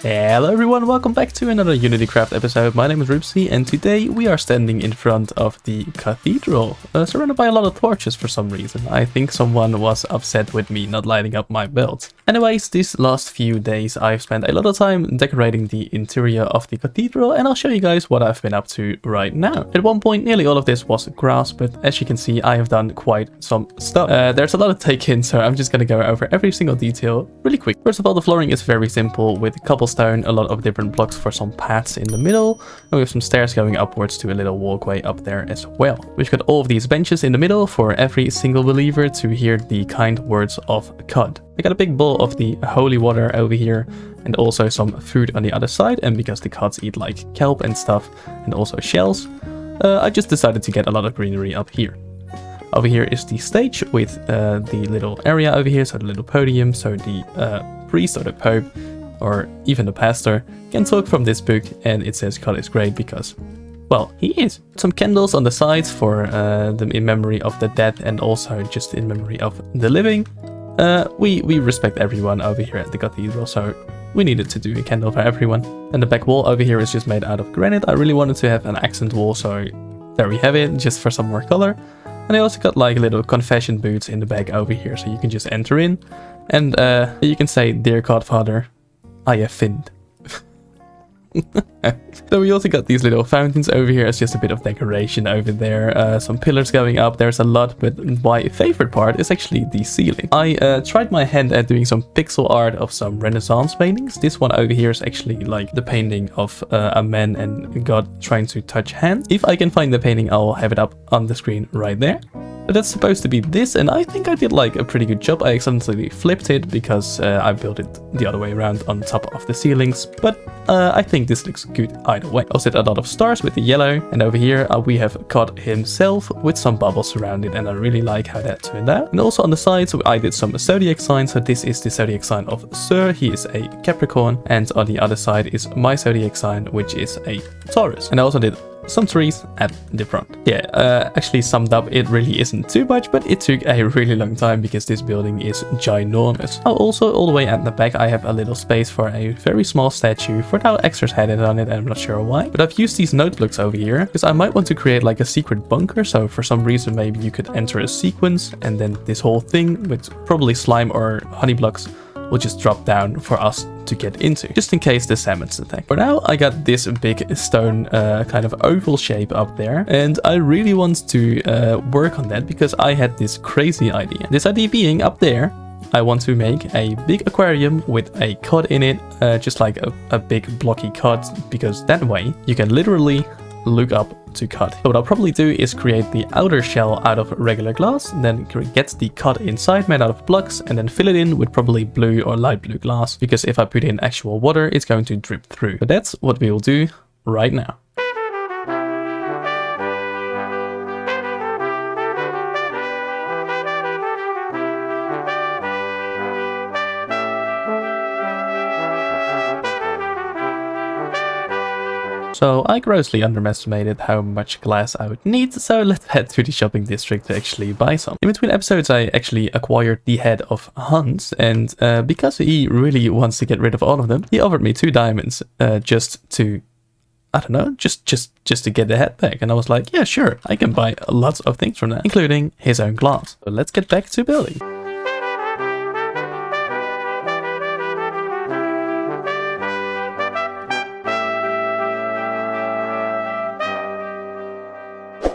Hello everyone, welcome back to another UnityCraft episode. My name is Ruubzy and today we are standing in front of the cathedral, surrounded by a lot of torches for some reason. I think someone was upset with me not lighting up my build. Anyways, these last few days I've spent a lot of time decorating the interior of the cathedral and I'll show you guys what I've been up to right now. At one point nearly all of this was grass, but as you can see I have done quite some stuff. There's a lot to take in, so I'm just gonna go over every single detail really quick. First of all, the flooring is very simple with cobblestone, a lot of different blocks for some paths in the middle, and we have some stairs going upwards to a little walkway up there as well. We've got all of these benches in the middle for every single believer to hear the kind words of God. I got a big bowl of the holy water over here and also some food on the other side, and because the gods eat like kelp and stuff and also shells, I just decided to get a lot of greenery up here. Over here is the stage with the little area over here, so the little podium, so the priest or the pope or even the pastor can talk from this book, and it says God is great because, well, he is. Some candles on the sides for them in memory of the dead and also just in memory of the living. We respect everyone over here at the cathedral, so we needed to do a candle for everyone. And the back wall over here is just made out of granite. I really wanted to have an accent wall, so there we have it, just for some more color. And I also got like little confession booths in the back over here, so you can just enter in and you can say, "Dear Godfather, I have sinned." So we also got these little fountains over here as just a bit of decoration over there. Some pillars going up, there's a lot, but my favorite part is actually the ceiling. I tried my hand at doing some pixel art of some Renaissance paintings. This one over here is actually like the painting of a man and God trying to touch hands. If I can find the painting, I'll have it up on the screen right there. But that's supposed to be this, and I think I did like a pretty good job. I accidentally flipped it because I built it the other way around on top of the ceilings, but I think this looks good either way. I also did a lot of stars with the yellow, and over here we have God himself with some bubbles surrounded, and I really like how that turned out. And also on the sides I did some zodiac signs, so this is the zodiac sign of Sir, he is a Capricorn, and on the other side is my zodiac sign, which is a Taurus. And I also did some trees at the front. Yeah, actually summed up, it really isn't too much, but it took a really long time because this building is ginormous. Oh, also all the way at the back I have a little space for a very small statue for now extras headed on it, and I'm not sure why. But I've used these notebooks over here because I might want to create like a secret bunker, so for some reason maybe you could enter a sequence and then this whole thing with probably slime or honey blocks will just drop down for us to get into, just in case the salmons attack. For now, I got this big stone kind of oval shape up there, and I really want to work on that because I had this crazy idea. This idea being up there, I want to make a big aquarium with a cod in it, just like a big blocky cod, because that way you can literally look up to cod. So what I'll probably do is create the outer shell out of regular glass, then get the cod inside made out of blocks, and then fill it in with probably blue or light blue glass, because if I put in actual water it's going to drip through. But that's what we will do right now. So I grossly underestimated how much glass I would need, so let's head to the shopping district to actually buy some. In between episodes I actually acquired the head of Hans, and because he really wants to get rid of all of them, he offered me 2 diamonds just to, I don't know, just to get the head back. And I was like, yeah, sure, I can buy lots of things from that, including his own glass. So let's get back to building.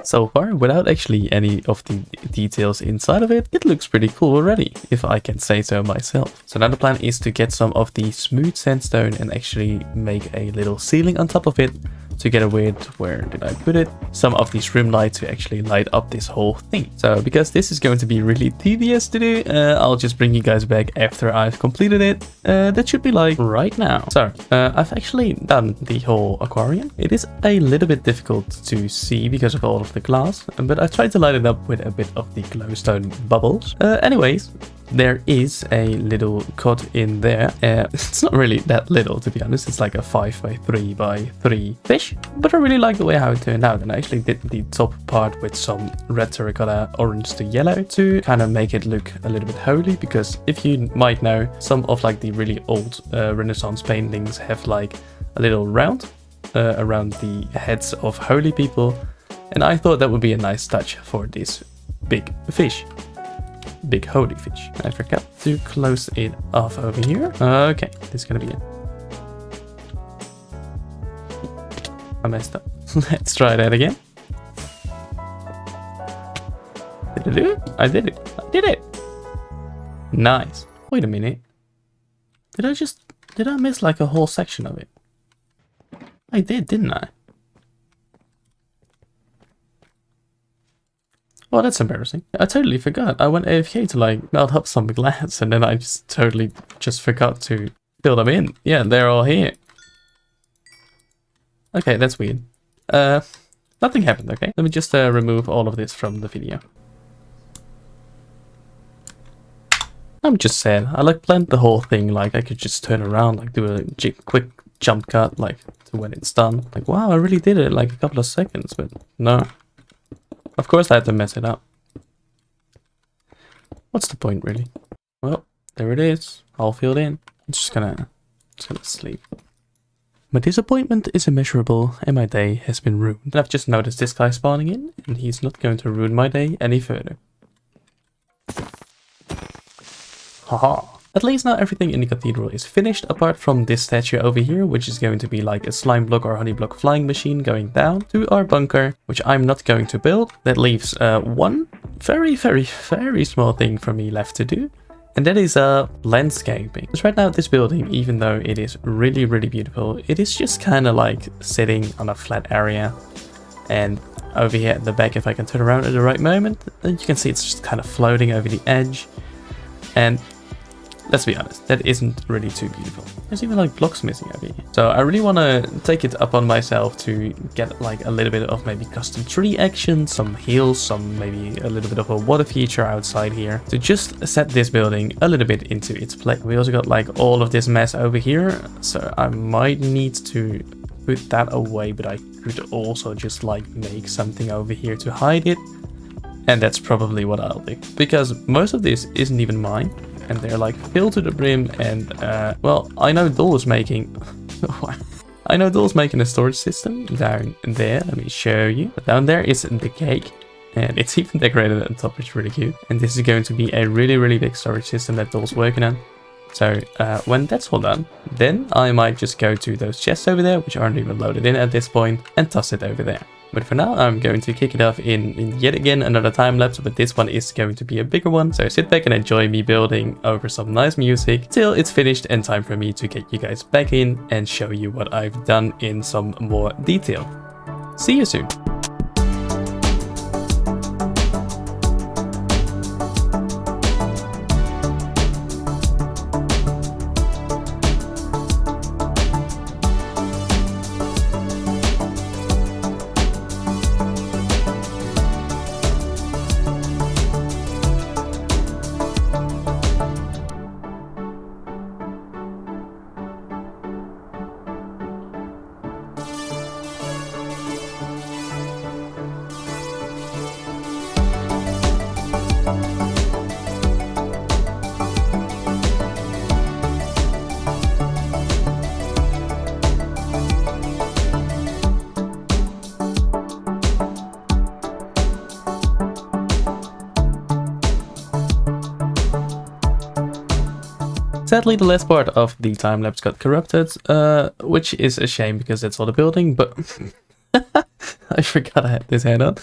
So far, without actually any of the details inside of it, it looks pretty cool already, if I can say so myself. So now the plan is to get some of the smooth sandstone and actually make a little ceiling on top of it, together with, where did I put it, some of these room lights to actually light up this whole thing. So because this is going to be really tedious to do, I'll just bring you guys back after I've completed it. That should be like right now. So I've actually done the whole aquarium. It is a little bit difficult to see because of all of the glass, but I tried to light it up with a bit of the glowstone bubbles. Anyways, there is a little cut in there. It's not really that little, to be honest. It's like a 5x3x3 fish, but I really like the way how it turned out. And I actually did the top part with some red terracotta orange to yellow to kind of make it look a little bit holy, because if you might know, some of like the really old Renaissance paintings have like a little round around the heads of holy people, and I thought that would be a nice touch for this big fish. Big holy fish. I forgot to close it off over here. Okay, this is gonna be it. I messed up. Let's try that again. Did I do it? I did it. I did it. Nice. Wait a minute. Did I miss like a whole section of it? I did, didn't I? Oh, that's embarrassing. I totally forgot. I went AFK to like melt up some glass, and then I just totally forgot to fill them in. Yeah, they're all here. Okay, that's weird. Nothing happened, okay? Let me just remove all of this from the video. I'm just saying, I like planned the whole thing, like I could just turn around, like do a quick jump cut, like to when it's done. Like, wow, I really did it in like a couple of seconds, but no. Of course I had to mess it up. What's the point, really? Well, there it is, all filled in. I'm just gonna sleep. My disappointment is immeasurable and my day has been ruined. And I've just noticed this guy spawning in, and he's not going to ruin my day any further. Haha. At least now everything in the cathedral is finished, apart from this statue over here, which is going to be like a slime block or honey block flying machine going down to our bunker, which I'm not going to build. That leaves one very small thing for me left to do, and that is landscaping. Because right now this building, even though it is really beautiful, it is just kind of like sitting on a flat area. And over here at the back, if I can turn around at the right moment, then you can see it's just kind of floating over the edge. And let's be honest, that isn't really too beautiful. There's even like blocks missing over here. So I really want to take it upon myself to get like a little bit of maybe custom tree action, some hills, some maybe a little bit of a water feature outside here, to just set this building a little bit into its place. We also got like all of this mess over here, so I might need to put that away, but I could also just like make something over here to hide it. And that's probably what I'll do, because most of this isn't even mine. And they're like filled to the brim, and well, I know Dole's making a storage system down there. Let me show you. But down there is the cake, and it's even decorated at the top, which is really cute. And this is going to be a really big storage system that Dole's working on. So when that's all done, then I might just go to those chests over there, which aren't even loaded in at this point, and toss it over there. But for now, I'm going to kick it off in yet again another time lapse, but this one is going to be a bigger one. So sit back and enjoy me building over some nice music till it's finished and time for me to get you guys back in and show you what I've done in some more detail. See you soon. Sadly, the last part of the time-lapse got corrupted, which is a shame because that's all the building, but I forgot I had this head on.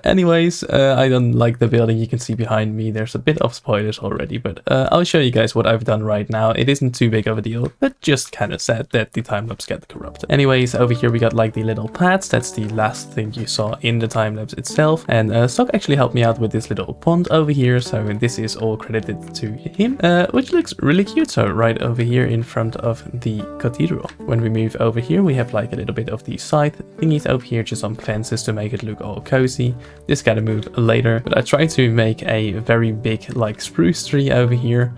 Anyways, I don't like the building you can see behind me. There's a bit of spoilers already, but I'll show you guys what I've done right now. It isn't too big of a deal, but just kind of sad that the time-lapse got corrupted. Anyways, over here we got like the little paths. That's the last thing you saw in the time-lapse itself. And Stock actually helped me out with this little pond over here, so this is all credited to him, which looks really cute. So right over here in front of the cathedral. When we move over here, we have like a little bit of the side thingies over here, just some fences to make it look all cozy. This gotta move later, but I tried to make a very big like spruce tree over here.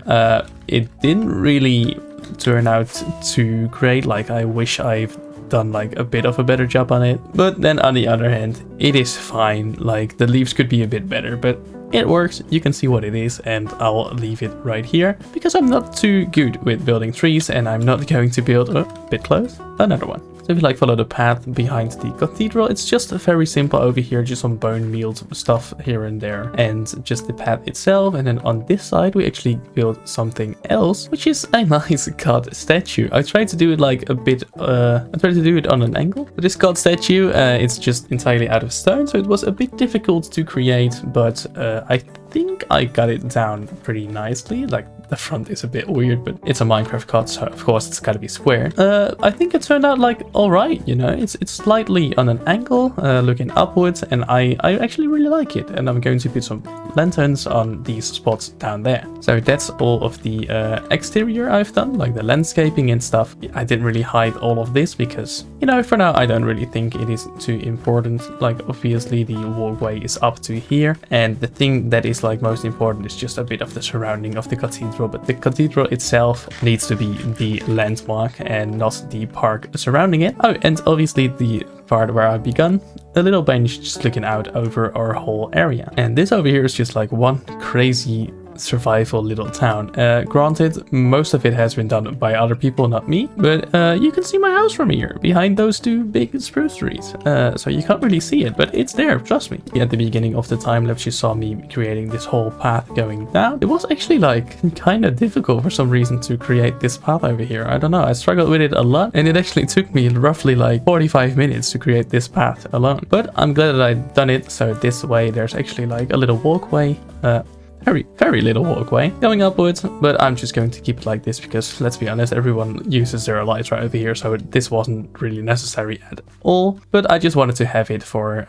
It didn't really turn out too great. Like I wish I've done like a bit of a better job on it, but then on the other hand, it is fine. Like the leaves could be a bit better, but it works. You can see what it is, and I'll leave it right here because I'm not too good with building trees, and I'm not going to build a bit close another one. So if you like follow the path behind the cathedral, it's just very simple over here, just some bone mealed stuff here and there, and just the path itself. And then on this side we actually built something else, which is a nice god statue. I tried to do it like a bit, I tried to do it on an angle. But this god statue, it's just entirely out of stone, so it was a bit difficult to create, but I think I got it down pretty nicely. Like the front is a bit weird, but it's a Minecraft god, so of course it's gotta be square. I think it turned out like alright, you know, it's slightly on an angle, looking upwards, and I actually really like it. And I'm going to put some lanterns on these spots down there. So that's all of the exterior I've done, like the landscaping and stuff. I didn't really hide all of this because, you know, for now I don't really think it is too important. Like obviously the walkway is up to here, and the thing that is like most important is just a bit of the surrounding of the cathedral. But the cathedral itself needs to be the landmark and not the park surrounding it. Oh, and obviously the part where I've begun, a little bench just looking out over our whole area. And this over here is just like one crazy survival little town. Granted, most of it has been done by other people, not me, but you can see my house from here behind those two big spruce trees. So you can't really see it, but it's there, trust me. At the beginning of the time lapse, you saw me creating this whole path going down. It was actually like kind of difficult for some reason to create this path over here. I don't know, I struggled with it a lot, and it actually took me roughly like 45 minutes to create this path alone. But I'm glad that I've done it. So this way there's actually like a little walkway, very little walkway going upwards, but I'm just going to keep it like this because, let's be honest, everyone uses their lights right over here, so this wasn't really necessary at all. But I just wanted to have it for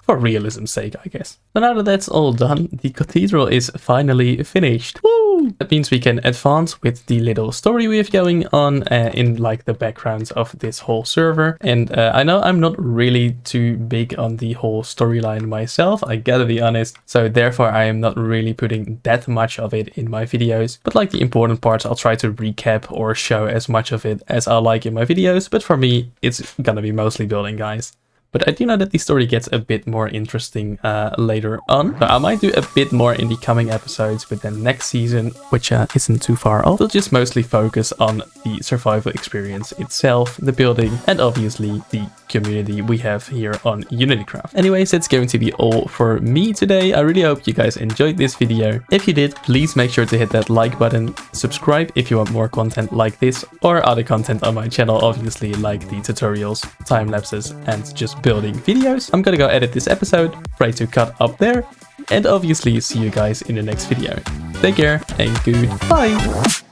realism's sake, I guess. So now that that's all done, the cathedral is finally finished. Woo! That means we can advance with the little story we have going on in like the background of this whole server. And I know I'm not really too big on the whole storyline myself, I gotta be honest, so therefore I am not really putting that much of it in my videos, but like the important parts I'll try to recap or show as much of it as I like in my videos. But for me it's gonna be mostly building, guys. But I do know that the story gets a bit more interesting later on. So I might do a bit more in the coming episodes, but then next season, which isn't too far off, we'll just mostly focus on the survival experience itself, the building, and obviously the community we have here on UnityCraft. Anyways, that's going to be all for me today. I really hope you guys enjoyed this video. If you did, please make sure to hit that like button, subscribe if you want more content like this or other content on my channel, obviously like the tutorials, time lapses, and just building videos. I'm gonna go edit this episode, try to cut up there, and obviously see you guys in the next video. Take care and goodbye!